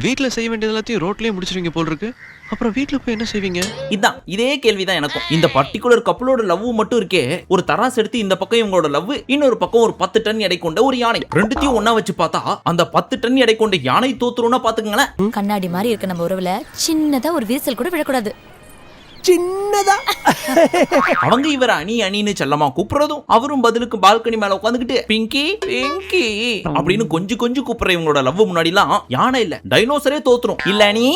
வீட்டுல செய்ய வேண்டியது எல்லாத்தையும் ரோட்லயே முடிச்சிருவீங்க போல் இருக்கு. அப்புறம் வீட்டுல போய் என்ன செய்வீங்க? இதான் இதே கேள்விதான் எனக்கும். இந்த பர்டிகுலர் கப்பலோட லவ் மட்டும் இருக்கே, ஒரு தராசு எடுத்து இந்த பக்கம் இவங்களோட லவ், இன்னொரு பக்கம் ஒரு 10 டன் எடை கொண்ட ஒரு யானை, ரெண்டுத்தையும் ஒன்னா வச்சு பார்த்தா அந்த 10 டன் எடை கொண்ட யானை தோத்துரும்னா பாத்துக்கங்களேன். கண்ணாடி மாதிரி இருக்க நம்ம உறவுல சின்னதா ஒரு விரிசல் கூட விழக்கூடாது. சின்னதா அவங்க இவர் அணி அணின்னு செல்லமா கூப்பிடுறதும், அவரும் பதிலுக்கு பால்கனி மேல உட்காந்துக்கிட்டு பிங்கி பிங்கி அப்படின்னு கொஞ்சம் கொஞ்சம் கூப்பிடுற இவங்களோட லவ் முன்னாடி எல்லாம் யானை இல்ல டைனோசரே தோத்துரும் இல்ல நீ.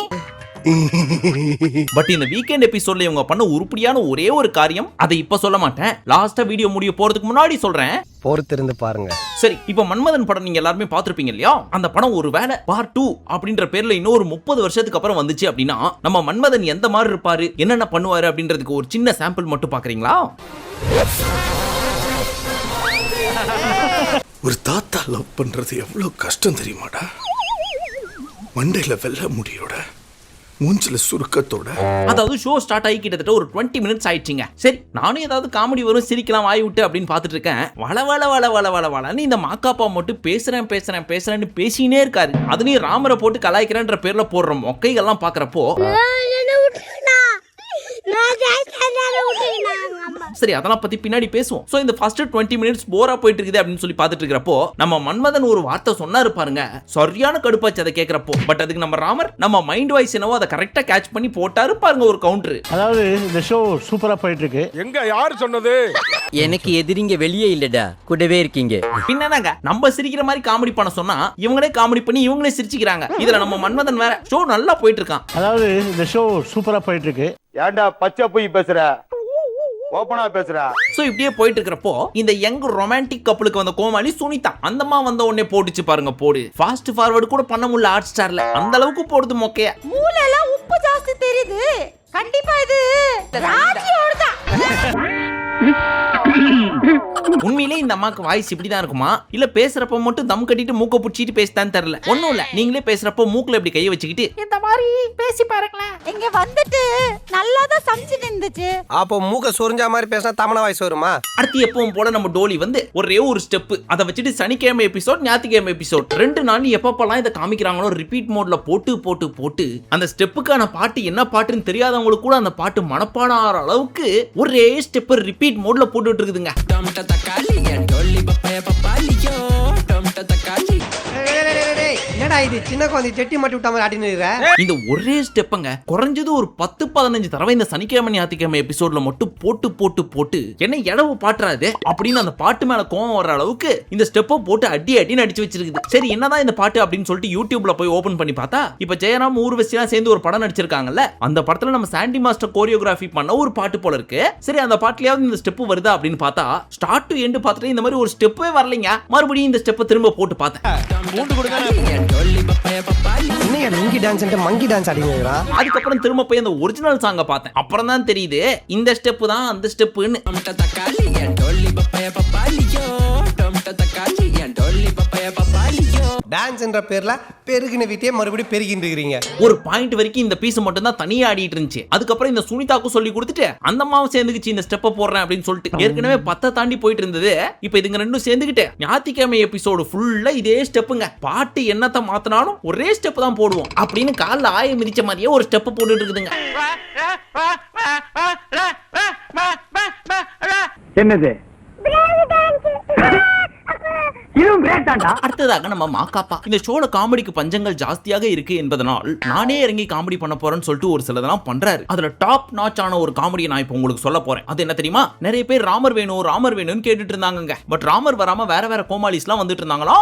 பட் இந்த வீக்கெண்ட் எபிசோட்ல இவங்க பண்ண உருப்படியான ஒரே ஒரு காரியம், அதை இப்ப சொல்ல மாட்டேன், லாஸ்டா வீடியோ முடிய போறதுக்கு முன்னாடி சொல்றேன், பொறுத்திருந்து பாருங்க. சரி, இப்ப மன்மதன் படம் நீங்க எல்லாருமே பாத்துருப்பீங்க இல்லையா? அந்த படம் ஒரு வேளை பார்ட் 2 அப்படின்ற பேர்ல இன்னொரு 30 வருஷத்துக்கு அப்புறம் வந்துச்சு அப்படின்னா நம்ம மன்மதன் எந்த மாதிரி இருப்பாரு, என்னென்ன பண்ணுவாரு அப்படின்றதுக்கு ஒரு சின்ன சாம்பிள் மட்டும் பாக்குறீங்களா? ஒரு தாத்தா லவ் பண்றது எவ்வளவு கஷ்டம் தெரியுமாடா? மண்டையில வெள்ள முடியோட, மூஞ்சில சுருக்கத்தோட. அதாவது ஷோ ஸ்டார்ட் ஆகி கிட்டத்தட்ட ஒரு 20 மினிட்ஸ் ஆயிடுச்சுங்க. சரி, நானும் ஏதாவது காமெடி வரும் சிரிக்கலாம் வாய் விட்டு அப்படின்னு பார்த்துட்டு இருக்கேன். வளன்னு இந்த மாக்காப்பா மட்டும் பேசுறேன்னு பேசினே இருக்காரு. அதுலயும் ராமரை போட்டு கலாய்க்கிறேன்ற பேர்ல போடுற மொக்கைகள்லாம் பாக்குறப்போ சரி, அதெல்லாம் பத்தி பின்னாடி பேசுவோம். சோ இந்த ஃபர்ஸ்ட் 20 மினிட்ஸ் போரா போயிட்டு இருக்குது அப்படின்னு சொல்லி பார்த்துட்டு இருக்கிறப்போ நம்ம மன்மதன் ஒரு வார்த்தை சொன்னாரு பாருங்க, சரியான கடுப்பாச்சு அதை கேட்கிறப்போ. பட் அதுக்கு நம்ம ராமர் நம்ம மைண்ட் வாய்ஸ் என்னவோ அதை கரெக்டா கேட்ச் பண்ணி போட்டாரு பாருங்க ஒரு கவுண்டர். அதாவது இந்த ஷோ சூப்பரா போயிட்டு இருக்கு. எங்க யார் சொன்னது? எனக்கு எதிரிங்க வெளியே இல்லடா, கூடவே இருக்கீங்க. பின்னாங்க நம்ம சிரிக்கிற மாதிரி காமெடி பண்ண சொன்னா இவங்களே காமெடி பண்ணி இவங்களே சிரிச்சுக்கிறாங்க. இதுல நம்ம மன்மதன் வேற ஷோ நல்லா போயிட்டு இருக்கான். அதாவது இந்த ஷோ சூப்பரா போயிட்டு இருக்கு. ஏன்டா பச்சை போய் பேசுற, ஓபனா பேசுற? சோ இப்படியே போயிட்டு இருக்கிறப்போ இந்த யங் ரொமான்டிக் கப்பலுக்கு வந்த கோமாளி சுனிதா அந்தமா வந்த உடனே போட்டுச்சு பாருங்க போடு. ஃபாஸ்ட் ஃபார்வர்ட் கூட பண்ண முடியல ஹாட் ஸ்டார்ல, அந்த அளவுக்கு போடுது மொக்கையா. மூளை எல்லாம் உப்பு ஜாஸ்தி தெரியுது. கண்டிப்பா இது ராஜியோட தான். உண்மையிலே இந்த அம்மாக்கு வாய்ஸ் இப்படிதான் இருக்குமா, இல்ல பேசுறப்ப மட்டும் தம் கட்டிட்டு மூக்க புடிச்சிட்டு பேசுதான்னு தெரியல. ஒண்ணும் இல்ல, நீங்களே பேசுறப்போ மூக்குல இப்படி கையை வச்சுக்கிட்டு இந்த மாதிரி பேசி பாருங்களேன். இங்க வந்துட்டு நல்லா தான் சமைச்சிட்டு இருந்துச்சு. அப்போ மூக்க சொரிஞ்சா மாதிரி பேசினா தமிழ் வாய்ஸ் வருமா? அடுத்து எப்பவும் போல நம்ம டோலி வந்து ஒரே ஒரு ஸ்டெப் அதை வச்சுட்டு சனிக்கிழமை எபிசோட் ஞாயிற்றுக்கிழமை எபிசோட் 2 நாள் எப்பப்பெல்லாம் இதை காமிக்கிறாங்களோ ரிப்பீட் மோட்ல போட்டு அந்த ஸ்டெப்புக்கான பாட்டு என்ன பாட்டுன்னு தெரியாதவங்களுக்கு கூட அந்த பாட்டு மனப்பாடம் ஆகிற அளவுக்கு ஒரே ஸ்டெப் ரிப்பீட் மோட்ல போட்டுட்டு இருக்குதுங்க. என்னடா இது சின்ன குழந்தை செட்டி மாட்டி விட்ட மாதிரி ஆட்டினு இருக்க? இந்த ஒரே ஸ்டெப்புங்க குறைஞ்சது ஒரு 10-15 தடவை இந்த சனிக்கிழமை ஞாயிற்றுக்கிழமை எபிசோட்ல மட்டும் போட்டு என்ன இடவு பாட்டுறாது அப்படின்னு அந்த பாட்டு மேல கோவம் வர அளவுக்கு இந்த ஸ்டெப்பை போட்டு அடின்னு அடிச்சு வச்சிருக்குது. சரி, என்னதான் இந்த பாட்டு அப்படின்னு சொல்லிட்டு யூடியூப்ல போய் ஓபன் பண்ணி பார்த்தா இப்ப ஜெயராம் ஊர்வசிலாம் சேர்ந்து ஒரு படம் நடிச்சிருக்காங்கல்ல, அந்த படத்துல நம்ம சாண்டி மாஸ்டர் கோரியோகிராஃபி பண்ண ஒரு பாட்டு போல இருக்கு. சரி, அந்த பாட்டுலயாவது இந்த ஸ்டெப் வருதா அப்படின்னு பார்த்தா ஸ்டார்ட் டு எண்ட் பார்த்துட்டு இந்த மாதிரி ஒரு ஸ்டெப்பே வரலைங்க. மறுபடியும் இந்த ஸ்டெப்பை திரும்ப போட்டு பார்த்தேன். அதுக்கப்புறம் திரும்ப போய் அந்த ஒரிஜினல் சாங்க பார்த்தேன். அப்புறம் தான் தெரியுது இந்த ஸ்டெப் தான் அந்த ஸ்டெப்னு. டான்ஸ் என்ற பேர்ல பெருகின வீட்டையே மறுபடியும் பெருகிட்டு இருக்கீங்க. ஒரு பாயிண்ட் வரைக்கும் இந்த பீஸ் மட்டும் தான் தனியா ஆடிட்டு இருந்துச்சு. அதுக்கப்புறம் இந்த சுனிதாக்கு சொல்லி கொடுத்துட்டு அந்த அம்மாவும் சேர்ந்துக்கிச்சு இந்த ஸ்டெப்பை போடுறேன் அப்படின்னு சொல்லிட்டு. ஏற்கனவே 10 தாண்டி போயிட்டு இருந்தது, இப்ப இதுங்க ரெண்டும் சேர்ந்துக்கிட்டு ஞாயிற்றுக்கிழமை எபிசோடு ஃபுல்லா இதே ஸ்டெப்புங்க. பாட்டு என்னத்தை மாத்தினாலும் ஒரே ஸ்டெப் தான் போடுவோம் அப்படின்னு காலில் ஆய மிதிச்ச மாதிரியே ஒரு ஸ்டெப் போட்டுட்டு இருக்குதுங்க. என்னது? அடுத்ததாக நம்ம மாக்காப்பா இந்த ஷோல காமெடிக்கு பஞ்சங்கள் ஜாஸ்தியாக இருக்கு என்பதனால் நானே இறங்கி காமெடி பண்ண போறேன்னு சொல்லிட்டு ஒரு சிலதெல்லாம் பண்றாரு. அதுல டாப் நாச் ஆன ஒரு காமெடியை நான் இப்போ உங்களுக்கு சொல்ல போறேன். அது என்ன தெரியுமா? நிறைய பேர் ராமர் வேணும்னு கேட்டுட்டு இருந்தாங்க. பட் ராமர் வராம வேற கோமாளிஸ்லாம் வந்துட்டு இருந்தாங்களா.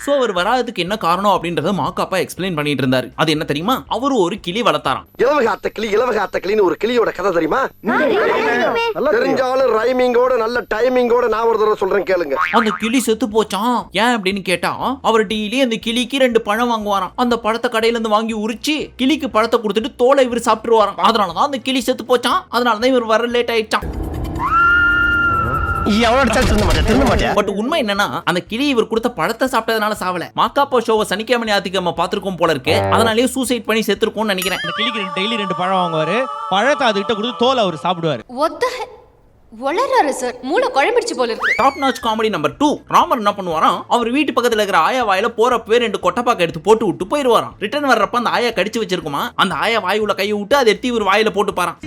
சோ அவர் வராததுக்கு என்ன காரணம் அப்படின்றத மாக்காப்பா எக்ஸ்பிளைன் பண்ணிட்டு இருந்தாரு. அது என்ன தெரியுமா? அவரு ஒரு கிளி வளர்த்தாராம். இலவகாத்த கிளின்னு ஒரு கிளியோட கதை தெரியுமா? தெரிஞ்சாலும் ரைமிங்கோட நல்ல டைமிங்கோட நான் ஒரு தடவை சொல்றேன் கேளுங்க. அந்த கிளி செத்து போச்சான். ஏன் அப்படின்னு கேட்டா அவர் டெய்லி அந்த கிளிக்கு 2 பழம் வாங்குவாராம். அந்த பழத்தை கடையில இருந்து வாங்கி உரிச்சு கிளிக்கு பழத்தை கொடுத்துட்டு தோலை இவர் சாப்பிட்டுருவாராம். அதனாலதான் அந்த கிளி செத்து போச்சான். அதனாலதான் இவர் வர லேட் ஆயிடுச்சான். பட் உண்மை என்னன்னா அந்த கிளி இவர் கொடுத்த பழத்தை சாப்பிட்டதுனால சாவல. மாக்காப்பா ஷோவை சனிக்கிழமை ஞாயிற்றுக்கிழமை பார்த்திருக்கோம் போல இருக்கு. அதனாலேயே சூசைட் பண்ணி செத்துருக்கும்னு நினைக்கிறேன். அந்த கிளிக்கு டெய்லி 2 பழம் வாங்குவாரு. பழத்தை அதுகிட்ட கொடுத்து தோலை அவர் சாப்பிடுவாரு. வளராரு சார், மூளை குழம்பிடுச்சு போல இருக்கு. Top notch comedy number 2. Ramar என்ன பண்ணுவாராம், அவர் வீட்டு பக்கத்துல இருக்கிற ஆயா வாயில போறப்பவே 2 கொட்டைப்பாக்க எடுத்து போட்டு விட்டு போயிருவாராம். ரிட்டர்ன் வர்றப்ப அந்த ஆயா கடிச்சு வச்சிருக்குமா, அந்த ஆயா வாயுள்ள கையை விட்டு அதை எடுத்து இவர் வாயில போட்டு பாராம்.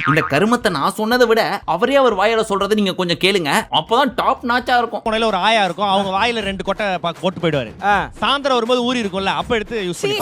இந்த கருமத்தை நான் சொன்னதை விட அவரே அவர் வாயில சொல்றதை நீங்க கொஞ்சம் கேளுங்க, அப்பதான் டாப் நாச்சா இருக்கும். உனையில ஒரு ஆயா இருக்கும், அவங்க வாயில 2 கொட்டை போட்டு போயிடுவாரு. சாயந்தரம் வரும்போது ஊறி இருக்கும்ல, அப்ப எடுத்து யூஸ் பண்ணி.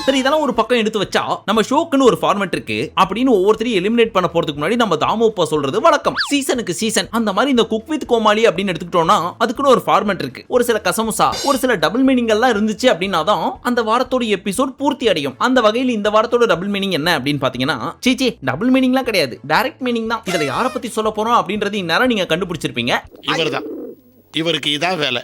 சரி, இதெல்லாம் ஒரு பக்கம் எடுத்து வச்சா நம்ம ஷோக்குன்னு ஒரு ஃபார்மேட் இருக்கு அப்படின்னு ஒவ்வொருத்தரையும் எலிமினேட் பண்ண போறதுக்கு முன்னாடி நம்ம தாமோப்பா சொல்றது வழக்கம். சீசனுக்கு சீசன் அந்த மாதிரி இந்த குக் வித் கோமாளி அப்படின்னு எடுத்துக்கிட்டோம்னா அதுக்குன்னு ஒரு ஃபார்மேட் இருக்கு. ஒரு சில கசமுசா, ஒரு சில டபுள் மீனிங் எல்லாம் இருந்துச்சு அப்படின்னா தான் அந்த வாரத்தோட எபிசோட் பூர்த்தி அடையும். அந்த வகையில் இந்த வாரத்தோட டபுள் மீனிங் என்ன அப்படின்னு பாத்தீங்கன்னா, சீச்சி டபுள் மீனிங்லாம் கிடையாது, டைரக்ட் மீனிங் தான். இதுல யாரை பத்தி சொல்ல போறோம் அப்படின்றது இந்நேரம் நீங்க கண்டுபிடிச்சிருப்பீங்க. இவர்தான், இவருக்கு இதான் வேலை.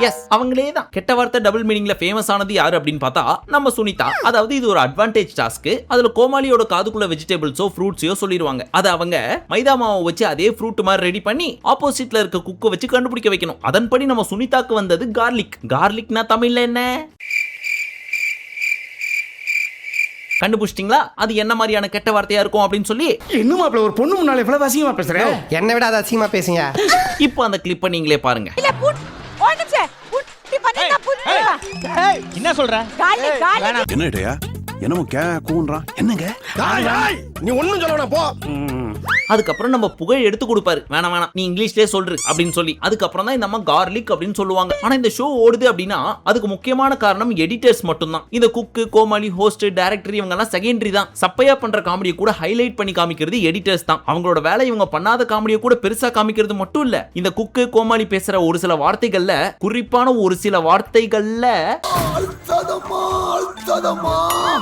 எஸ், அவங்களே தான். கெட்ட வார்த்தை டபுள் மீனிங்ல ஃபேமஸ் ஆனது யாரு அப்படின்னு பார்த்தா நம்ம சுனிதா. அதாவது இது ஒரு அட்வான்டேஜ் டாஸ்க். அதுல கோமாளியோட காதுக்குள்ள வெஜிடபிள்ஸோ ஃப்ரூட்ஸோ சொல்லிடுவாங்க. அதை அவங்க மைதா மாவை வச்சு அதே ஃப்ரூட் மாதிரி ரெடி பண்ணி ஆப்போசிட்ல இருக்க குக்கை வச்சு கண்டுபிடிக்க வைக்கணும். அதன்படி நம்ம சுனிதாக்கு வந்தது கார்லிக். கார்லிக்னா தமிழ்ல என்ன கண்டுபிடிச்சிட்டீங்களா? அது என்ன மாதிரியான கெட்ட வார்த்தையா இருக்கும் அப்படின்னு சொல்லி. இன்னும் அப்படி ஒரு பொண்ணு முன்னால எவ்வளவு அசிங்கமா பேசுறேன். என்னை விட அது அசிங்கமா பேசுங்க. இப்போ அந்த கிளிப்பை நீங்களே பாருங்க. இல்ல புட் ஓடுச்சே புட்டி பண்ணா புட். என்ன சொல்ற? காலி காலி. என்னடா என்னமோ கூன்றான். என்னங்க நீ ஒண்ணும் சொல்ல வேணாம் போ. அதுக்கப்புறம் நம்ம புகழ் எடுத்து கொடுப்பாரு, வேணாம் வேணாம் நீ இங்கிலீஷ்லேயே சொல்று அப்படின்னு சொல்லி. அதுக்கப்புறம் தான் இந்த அம்மா கார்லிக் அப்படின்னு சொல்லுவாங்க. ஆனா இந்த ஷோ ஓடுது அப்படின்னா அதுக்கு முக்கியமான காரணம் எடிட்டர்ஸ் மட்டும்தான். இந்த குக்கு, கோமாளி, ஹோஸ்ட், டைரக்டர் இவங்க எல்லாம் செகண்டரி தான். சப்பையா பண்ற காமெடியை கூட ஹைலைட் பண்ணி காமிக்கிறது எடிட்டர்ஸ் தான். அவங்களோட வேலை இவங்க பண்ணாத காமெடியை கூட பெருசா காமிக்கிறது மட்டும் இல்ல, இந்த குக்கு கோமாளி பேசுற ஒரு சில வார்த்தைகள்ல, குறிப்பான ஒரு சில வார்த்தைகள்ல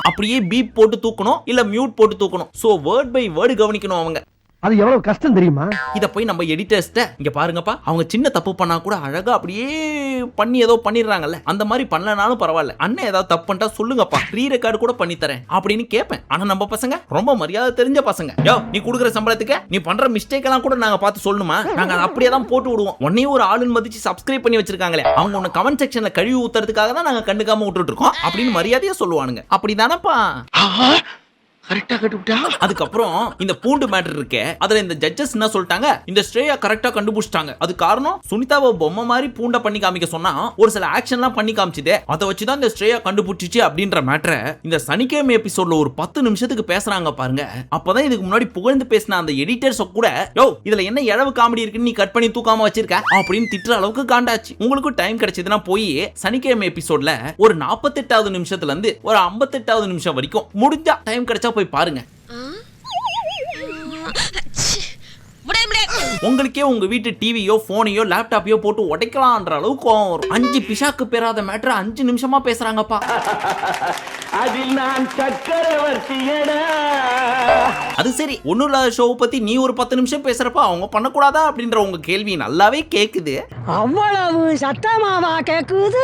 அப்படியே பீப் போட்டு தூக்கணும், இல்ல மியூட் போட்டு தூக்கணும். சோ வேர்ட் பை வேர்டு கவனிக்கணும் அவங்க. அது எவ்வளவு கஷ்டம் தெரியுமா? இத போய் நம்ம எடிட்டர்ஸ்ட்ட இங்க பாருங்கப்பா, அவங்க சின்ன தப்பு பண்ணா கூட அழகா அப்படியே பண்ணி ஏதோ பண்ணிடுறாங்கல்ல, அந்த மாதிரி பண்ணலனாலும் பரவாயில்ல, அண்ணன் ஏதாவது தப்பு பண்ணிட்டா சொல்லுங்கப்பா, ரீ ரெக்கார்டு கூட பண்ணி தரேன் அப்படின்னு கேட்பேன். ஆனா நம்ம பசங்க ரொம்ப மரியாதை தெரிஞ்ச பசங்க. யோ நீ கொடுக்குற சம்பளத்துக்கு நீ பண்ற மிஸ்டேக் எல்லாம் கூட நாங்க பார்த்து சொல்லணுமா? நாங்க அப்படியே தான் போட்டு விடுவோம். உன்னையும் ஒரு ஆளுன்னு மதிச்சு சப்ஸ்கிரைப் பண்ணி வச்சிருக்காங்களே, அவங்க உன்னை கமெண்ட் செக்ஷன்ல கழுவி ஊத்துறதுக்காக தான் நாங்க கண்டுக்காம விட்டுட்டு இருக்கோம் அப்படின்னு மரியாதையா சொல்லுவானுங்க. அப்படிதானப்பா? கரெக்டா கட்டுப்பிட்டா. அதுக்கப்புறம் இந்த பூண்டு மேட்டர் இருக்கே, அதுல இந்த ஜட்ஜஸ் என்ன சொல்லிட்டாங்க, இந்த ஸ்ட்ரேயா கரெக்டா கண்டுபிடிச்சிட்டாங்க. அது காரணம் சுனிதாவை பொம்மை மாதிரி பூண்டை பண்ணி காமிக்க சொன்னா ஒரு சில ஆக்ஷன்லாம் பண்ணி காமிச்சுதே, அதை வச்சுதான் இந்த ஸ்ட்ரேயா கண்டுபிடிச்சிச்சு அப்படின்ற மேட்டரை இந்த சனிக்கிழமை எபிசோட்ல ஒரு 10 நிமிஷத்துக்கு பேசுறாங்க பாருங்க. அப்பதான் இதுக்கு முன்னாடி புகழ்ந்து பேசின அந்த எடிட்டர்ஸ் கூட, யோ இதுல என்ன இழவு காமெடி இருக்குன்னு நீ கட் பண்ணி தூக்காம வச்சிருக்க அப்படின்னு திட்டுற அளவுக்கு காண்டாச்சு. உங்களுக்கு டைம் கிடைச்சதுன்னா போய் சனிக்கிழமை எபிசோட்ல ஒரு 48வது நிமிஷத்துல இருந்து ஒரு 58வது நிமிஷம் வரைக்கும் முடிஞ்சா டைம் கிடைச்சா போய் பாருங்க. உங்களுக்கே உங்க வீட்டு டிவியோ போனையோ லேப்டாப்பையோ போட்டு உடைக்கலாம்ன்ற அளவுக்கு கோவம் வரும். 5 பிசாக்கு பெறாத மேட்டர் 5 நிமிஷமா பேசுறாங்கப்பா. அதில் நான் சக்கரவர்த்தியடா. அது சரி, ஒண்ணும் இல்லாத ஷோ பத்தி நீ ஒரு 10 நிமிஷம் பேசுறப்ப அவங்க பண்ணக்கூடாதா அப்படின்ற உங்க கேள்வி நல்லாவே கேக்குது. அவ்வளவு சத்தமாவா கேக்குது?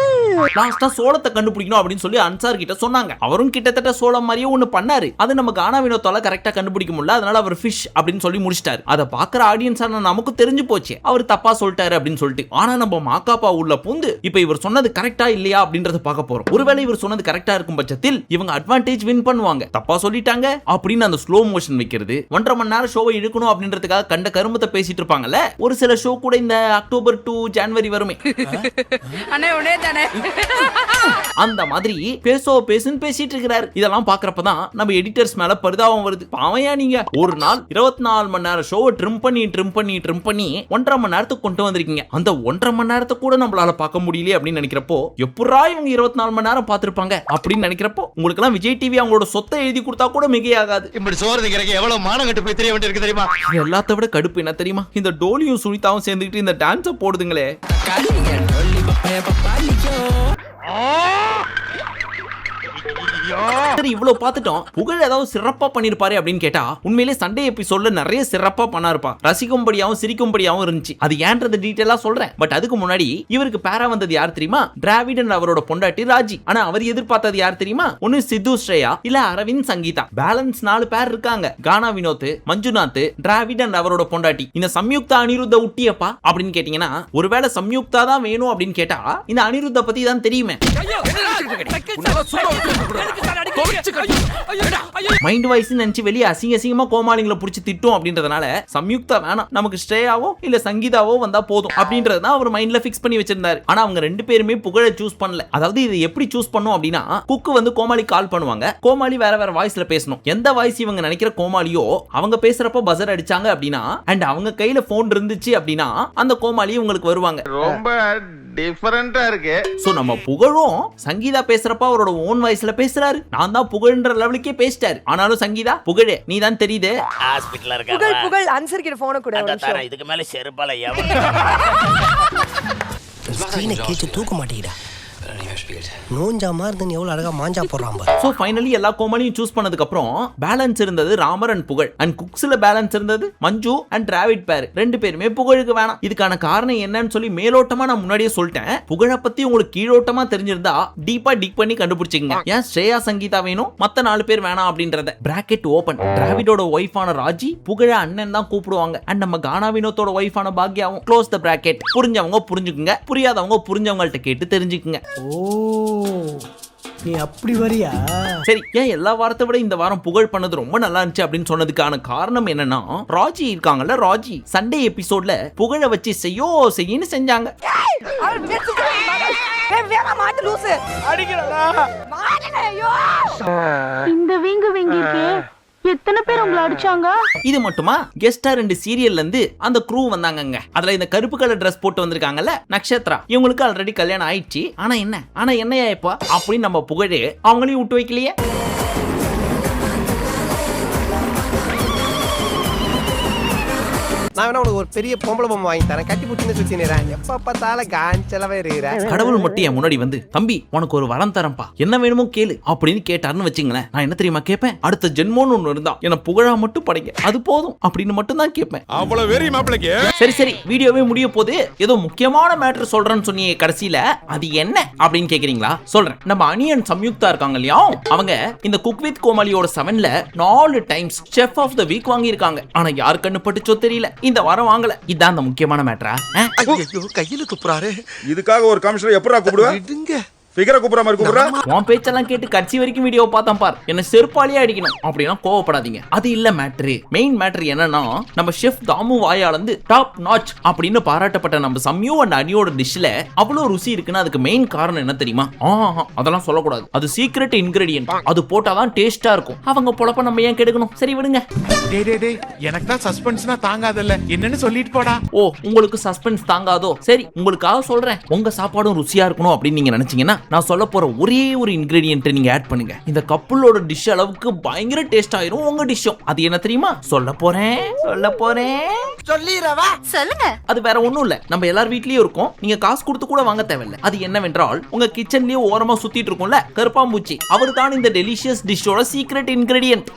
லாஸ்டா சோளத்தை கண்டுபிடிக்கணும் அப்படின்னு சொல்லி அன்சார் கிட்ட சொன்னாங்க. அவரும் கிட்டத்தட்ட சோளம் மாதிரியே ஒண்ணு பண்ணாரு. அது நம்ம கானா வினோத்தால கரெக்டா கண்டுபிடிக்க முடியல, அதனால அவர் ஃபிஷ் அப்படின்னு சொல்லி முடிச்சிட்டாரு. அதை பாக்குற ஆடியன்ஸ் நமக்கு தெரிஞ்சு போச்சு அவர் தப்பா சொல்லிட்டாரு அப்படின்னு சொல்லிட்டு. ஆனா நம்ம மாக்காப்பா உள்ள பூந்து இப்ப இவர் சொன்னது கரெக்டா இல்லையா அப்படின்றத பார்க்க போறோம். ஒருவேளை இவர் சொன்னது கரெக்டா இருக்கும் பட்சத்தில் இவங்க அட்வான்டேஜ் வின் பண்ணுவாங்க. தப்பா சொல்லிட்டாங்க அப்படின்னு அந்த ஸ்லோ மோஷன் வைக்கிறது, 1.5 மணி நேரம் ஷோவை இழுக்கணும் அப்படின்றதுக்காக கண்ட கருமத்தை பேசிட்டு இருப்பாங்கல்ல. ஒரு சில ஷோ கூட இந்த அக்டோபர் டு ஜனவரி வருமே, அந்த மாதிரி பேசுன்னு பேசிட்டு இருக்கிறாரு. இதெல்லாம் பாக்குறப்பதான் நம்ம எடிட்டர்ஸ் மேல பரிதாபம் வருது. பாவையா நீங்க ஒரு நாள் 24 மணி நேரம் ஷோவை ட்ரிம் பண்ணி 1.5 மணி நேரத்துக்கு கொண்டு வந்திருக்கீங்க. அந்த 1.5 மணி நேரத்தை கூட நம்மளால பார்க்க முடியல அப்படின்னு நினைக்கிறப்போ, எப்படா இவங்க 24 மணி நேரம் பார்த்திருப்பாங்க அப்படின்னு நினைக்கிறப்போ, உங்களுக்கு எல்லாம் விஜய் டிவி அவங்களோட சொத்தை எழுதி கொடுத்தா கூட மிகையாகாது. இப்படி சோறு திங்கிறக்கு எவ்வளவு மானம் கட்டு போய் தெரிய வேண்டியிருக்கு தெரியுமா? எல்லாத்த விட கடுப்பு என்ன தெரியுமா, இந்த டோலியும் சுனிதாவும் சேர்ந்துக்கிட்டு இந்த டான்ஸை போடுதுங்களே. சரி இவ்வளவு பார்த்துட்டோம், புகழ் ஏதாவது சிறப்பா பண்ணிருப்பாரு அப்படின்னு கேட்டா உண்மையிலே சண்டே எபிசோட்ல நிறைய சிறப்பா பண்ணாருப்பா. ரசிக்கும்படியாவும் சிரிக்கும்படியாவும் இருந்துச்சு. அது ஏன்றது டீடைலா சொல்றேன். பட் அதுக்கு முன்னாடி இவருக்கு பேரா வந்தது யார் தெரியுமா? டிராவிடன் அவரோட பொண்டாட்டி ராஜி. ஆனா அவர் எதிர்பார்த்தது யார் தெரியுமா? ஒன்னு சித்து ஸ்ரேயா இல்ல அரவிந்த் சங்கீதா. பேலன்ஸ் 4 பேர் இருக்காங்க. கானா வினோத், மஞ்சுநாத், டிராவிடன் அவரோட பொண்டாட்டி. இந்த சம்யுக்தா அனிருத்த உட்டியப்பா அப்படின்னு கேட்டீங்கன்னா ஒருவேளை சம்யுக்தா தான் வேணும் அப்படின்னு கேட்டா இந்த அனிருத்த பத்தி தான் தெரியுமே. மைண்ட் வாய்ஸ் நினைச்சு வெளியே அசிங்கமா கோமாளிங்களை புடிச்சு திட்டும் அப்படின்றதுனால சம்யுக்தா வேணாம், நமக்கு ஸ்ரேயாவோ இல்ல சங்கீதாவோ வந்தா போதும் அப்படின்றதுதான் அவர் மைண்ட்ல ஃபிக்ஸ் பண்ணி வச்சிருந்தாரு. ஆனா அவங்க 2 பேருமே புகழை சூஸ் பண்ணல. அதாவது இது எப்படி சூஸ் பண்ணும் அப்படின்னா, குக்கு வந்து கோமாளி கால் பண்ணுவாங்க, கோமாளி வேற வேற வாய்ஸ்ல பேசணும். எந்த வாய்ஸ் இவங்க நினைக்கிற கோமாளியோ அவங்க பேசுறப்ப பஸர் அடிச்சாங்க அப்படின்னா அண்ட் அவங்க கையில போன் இருந்துச்சு அப்படின்னா அந்த கோமாளி உங்களுக்கு வருவாங்க. ரொம்ப டிஃபரெண்டா இருக்கு. சோ நம்ம புகழும் சங்கீதா பேசுறப்ப அவரோட ஓன் வாய்ஸ்ல பேசுறாரு. நான் தான் புகழ்ன்ற லெவலுக்கே பேசிட்டாரு. ஆனாலும் சங்கீதா புகழே நீ தான் தெரியுது. ஹாஸ்பிடல்ல இருக்க புகழ் ஆன்சர் கிட்ட போன் கூட தர இதுக்கு மேல செருப்பால எவன் ஸ்கிரீனை கேச்சு தூக்க மாட்டேங்கடா. நோஞ்சா மாதிரி எவ்வளவு அழகா மாஞ்சா போடுறான் பாரு. சோ ஃபைனலி எல்லா கோமாளியும் சூஸ் பண்ணதுக்கு அப்புறம் பேலன்ஸ் இருந்தது ராமர் அண்ட் புகழ். அண்ட் குக்ஸ்ல பேலன்ஸ் இருந்தது மஞ்சு அண்ட் டிராவிட் பேர். 2 பேருமே புகழுக்கு வேணாம். இதுக்கான காரணம் என்னன்னு சொல்லி மேலோட்டமா நான் முன்னாடியே சொல்லிட்டேன். புகழை பத்தி உங்களுக்கு கீழோட்டமா தெரிஞ்சிருந்தா டீப்பா டிக் பண்ணி கண்டுபிடிச்சிங்க. ஏன் ஸ்ரேயா சங்கீதா வேணும், மத்த 4 பேர் வேணாம் அப்படின்றத. Bracket open. டிராவிடோட ஒய்ஃபான ராஜி புகழ அண்ணன் தான் கூப்பிடுவாங்க. அண்ட் நம்ம கானா வினோத்தோட ஒய்ஃபான பாக்யாவும். Close the bracket. புரிஞ்சவங்க புரிஞ்சுக்குங்க, புரியாதவங்க புரிஞ்சவங்கள்ட்ட கேட்டு தெரிஞ்சுக்குங்க. நீ அப்படி வரியா? சரி, ஏன் எல்லா வாரத்தை விட இந்த வாரம் புகழ் பண்ணது ரொம்ப நல்லா இருந்துச்சு அப்படின்னு சொன்னதுக்கான காரணம் என்னன்னா, ராஜி இருக்காங்கல்ல, ராஜி சண்டே எபிசோட்ல புகழ வச்சு செய்யின்னு செஞ்சாங்க. இந்த வீங்கு வீங்கிருக்கே, எத்தனை பேர் உங்களை அடிச்சாங்க? இது மட்டுமா, கெஸ்டா 2 சீரியல்ல இருந்து அந்த க்ரூ வந்தாங்கங்க. அதுல இந்த கருப்பு கலர் Dress போட்டு வந்திருக்காங்கல்ல நக்ஷத்ரா, இவங்களுக்கு ஆல்ரெடி கல்யாணம் ஆயிடுச்சு. ஆனா என்னையா இப்ப அப்படின்னு நம்ம புகழே அவங்களையும் விட்டு வைக்கலையே. நான் வேணா உனக்கு ஒரு பெரிய பொம்பளை பொம்மை வாங்கி தரேன், கட்டி புட்டின்னு சுத்தி நேரேன். எப்ப பார்த்தாலும் காஞ்சலவே இருக்கிறேன். கடவுள் மட்டும் என் முன்னாடி வந்து, தம்பி உனக்கு ஒரு வரம் தரம்பா, என்ன வேணுமோ கேளு அப்படின்னு கேட்டாருன்னு வச்சுங்களேன். நான் என்ன தெரியுமா கேட்பேன்? அடுத்த ஜென்மோன்னு ஒண்ணு இருந்தா என்ன புகழா மட்டும் படைங்க, அது போதும் அப்படின்னு மட்டும் தான் கேட்பேன். அவ்வளவு வெறி மாப்பிளைக்கு. சரி வீடியோவே முடிய போது. ஏதோ முக்கியமான மேட்டர் சொல்றேன்னு சொன்னீங்க கடைசியில, அது என்ன அப்படின்னு கேக்குறீங்களா? சொல்றேன். நம்ம அனியன் சம்யுக்தா இருக்காங்க இல்லையா, அவங்க இந்த குக் வித் கோமாளியோட 7ல 4 times chef of the week வாங்கி இருக்காங்க. ஆனா யார் கண்ணு பட்டுச்சோ தெரியல, இந்த வாரம் வாங்கல. இதான் அந்த முக்கியமான மேட்டரா? கையில துப்புறாரு. இதுக்காக ஒரு கமிஷனர் எப்படா கூப்பிடுவா? ஃபிகரை கூப்பிடுற மாதிரி கூப்பிடுறா. உன் பேச்செல்லாம் கேட்டு கட்சி வரைக்கும் வீடியோ பார்த்தா பார், என்ன செருப்பாலியே அடிக்கணும் அப்படின்னா கோவப்படாதீங்க. அது இல்ல மேட்ரு. மெயின் மேட்ரு என்னன்னா, நம்ம ஷெஃப் தாமு வாயாலந்து டாப் நாச் அப்படின்னு பாராட்டப்பட்ட நம்ம சம்யூ அண்ட் அனியோட டிஷ்ல அவ்வளவு ருசி இருக்குன்னா அதுக்கு மெயின் காரணம் என்ன தெரியுமா? அதெல்லாம் சொல்லக்கூடாது. அது சீக்ரெட் இன்கிரிடியன்ட். அது போட்டாதான் டேஸ்டா இருக்கும். அவங்க பொழப்ப நம்ம ஏன் கெடுக்கணும்? சரி விடுங்க. எனக்கு தான் சஸ்பென்ஸ்னா தாங்காதல்ல, என்னன்னு சொல்லிட்டு போடா. ஓ, உங்களுக்கு சஸ்பென்ஸ் தாங்காதோ? சரி, உங்களுக்காக சொல்றேன். உங்க சாப்பாடும் ருசியா இருக்கணும் அப்படின்னு நீங்க நினைச்சீங்கன்னா நான் சொல்ல போற ஒரே ஒரு இன்கிரிடியன்ட் நீங்க ஆட் பண்ணுங்க. இந்த கப்புளோட டிஷ் அளவுக்கு பயங்கர டேஸ்ட் ஆயிரும் உங்க டிஷ்ஷும். அது என்ன தெரியுமா? சொல்ல போறேன். சொல்லிரவா? சொல்லுங்க. அது வேற ஒண்ணும் இல்ல, நம்ம எல்லார் வீட்லயும் இருக்கும். நீங்க காசு கொடுத்து கூட வாங்க தேவையில்ல. அது என்னவென்றால், உங்க கிச்சன்லயே ஓரமா சுத்திட்டு இருக்கும்ல கருப்பாம்பூச்சி, அவர் தான் இந்த டெலிஷியஸ் டிஷ்ஷோட சீக்ரெட் இன்கிரிடியன்ட்.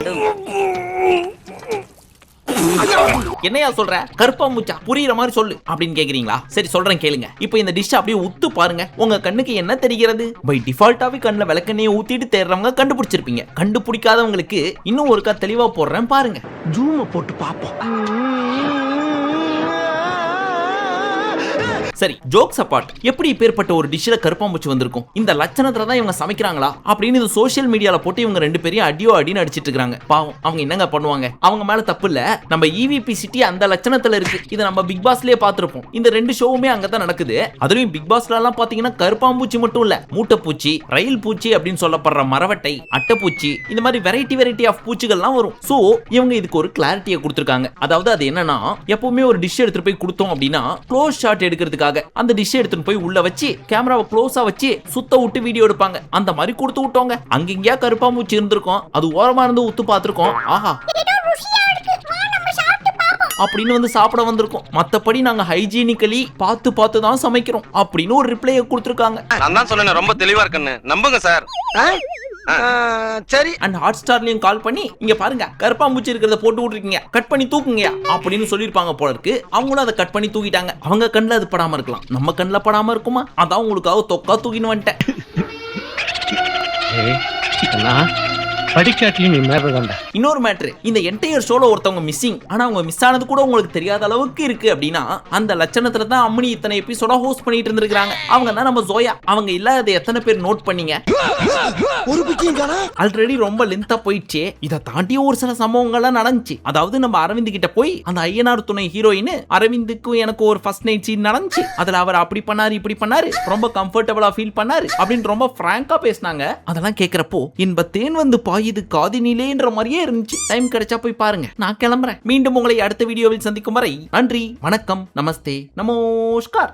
என்னையா சொல்ற? கருப்பாம்பூச்சா? புரியுற மாதிரி சொல்லு அப்படின்னு கேக்குறீங்களா? சரி சொல்றேன் கேளுங்க. இப்போ இந்த டிஷ் அப்படியே உத்து பாருங்க. உங்க கண்ணுக்கு என்ன தெரிகிறது? பை டிஃபால்ட்டாவே கண்ணுல விளக்கெண்ணையை ஊத்திட்டு தேடுறவங்க கண்டுபிடிச்சிருப்பீங்க. கண்டுபிடிக்காதவங்களுக்கு இன்னும் ஒருக்கா தெளிவா போடுறேன் பாருங்க. ஜூம் போட்டு பாப்போம். சரி, ஜோக்ஸ் அப்பார்ட், எப்படி பேர்பட்ட ஒரு டிஷ்ல கருப்பாம்பூச்சி வந்திருக்கும்? இந்த லட்சணத்துல தான் இவங்க சமைக்கிறாங்களா அப்படின்னு இது சோஷியல் மீடியால போட்டு இவங்க 2 பேரையும் அடின்னு அடிச்சிட்டு இருக்காங்க. பாவம், அவங்க என்னங்க பண்ணுவாங்க? அவங்க மேல தப்பு இல்ல. நம்ம EVP சிட்டி அந்த லட்சணத்துல இருக்கு. இதை நம்ம பிக் பாஸ்லயே பார்த்திருப்போம். இந்த 2 ஷோவுமே அங்கதான் நடக்குது. அதுலயும் பிக் பாஸ்ல எல்லாம் பாத்தீங்கன்னா கருப்பாம்பூச்சி மட்டும் இல்ல, மூட்டைப்பூச்சி, ரயில் பூச்சி அப்படின்னு சொல்லப்படுற மரவட்டை, அட்டைப்பூச்சி, இந்த மாதிரி வெரைட்டி ஆஃப் பூச்சிகள்லாம் வரும். சோ இவங்க இதுக்கு ஒரு கிளாரிட்டியை கொடுத்திருக்காங்க. அதாவது அது என்னன்னா, எப்பவுமே ஒரு டிஷ் எடுத்துட்டு போய் கொடுத்தோம் அப்படின்னா க்ளோஸ் ஷாட் எடுக்கிறதுக்கு அந்த டிஷ் எடுத்துட்டு போய் உள்ள வச்சு கேமராவை க்ளோஸா வச்சு சுத்த விட்டு வீடியோ எடுப்பாங்க. அந்த மாதிரி கொடுத்து விட்டோங்க. அங்கங்கயா கருப்பாம்பூச்சி இருந்திருக்கும். அது ஓரமா இருந்து உத்து பார்த்திருக்கோம். ஆஹா அப்படின்னு வந்து சாப்பிட வந்திருக்கோம். மத்தபடி நாங்க ஹைஜீனிக்கலி பார்த்து தான் சமைக்கிறோம் அப்படின்னு ஒரு ரிப்ளையை கொடுத்திருக்காங்க. நான் தான் சொன்னேன் ரொம்ப தெளிவா இருக்குன்னு, நம்புங்க சார். சரி. அண்ட் ஹாட் ஸ்டார்லயும் கால் பண்ணி இங்க பாருங்க கருப்பாம்பூச்சி இருக்கிறத போட்டு விட்டுருக்கீங்க, கட் பண்ணி தூக்குங்க அப்படின்னு சொல்லிருப்பாங்க போல இருக்கு. அவங்களும் அதை கட் பண்ணி தூக்கிட்டாங்க. அவங்க கண்ணில் அது படாம இருக்கலாம், நம்ம கண்ணில் படாம இருக்குமா? அதான் உங்களுக்காக தொக்கா தூக்கின்னு வந்துட்டேன். படிக்காட்டியும் நீ மேறதாண்டா. இன்னொரு மேட்ரு, இந்த என்டையர் ஷோல ஒருத்தவங்க மிஸ்ஸிங், ஆனா அவங்க மிஸ் ஆனது கூட உங்களுக்கு தெரியாத அளவுக்கு இருக்கு அப்படின்னா அந்த லட்சணத்துல தான் அம்மனி இத்தனை எபிசோட ஹோஸ்ட் பண்ணிட்டு இருந்திருக்காங்க. அவங்க தான் நம்ம ஜோயா. அவங்க இல்லாத எத்தனை பேர் நோட் பண்ணீங்க? ஒரு பிச்சியும் காணா. ஆல்ரெடி ரொம்ப லென்த்தா போயிடுச்சு. இதை தாண்டிய ஒரு சில சம்பவங்கள்லாம் நடந்துச்சு. அதாவது நம்ம அரவிந்த் கிட்ட போய் அந்த ஐயனார் துணை ஹீரோயின் அரவிந்துக்கும் எனக்கு ஒரு ஃபர்ஸ்ட் நைட் சீன் நடந்துச்சு. அதுல அவர் அப்படி பண்ணாரு இப்படி பண்ணாரு, ரொம்ப கம்ஃபர்டபுளா ஃபீல் பண்ணாரு அப்படின்னு ரொம்ப பிராங்கா பேசினாங்க. அதெல்லாம் கேட்கிறப்போ இன்ப தேன் வந்து இது காதினிலேன்ற மாதிரியே இருந்துச்சு. டைம் கிடைச்சா போய் பாருங்க. நான் கிளம்புறேன். மீண்டும் உங்களை அடுத்த வீடியோவில் சந்திக்கும் வரை நன்றி, வணக்கம், நமஸ்தே, நமஸ்கார்.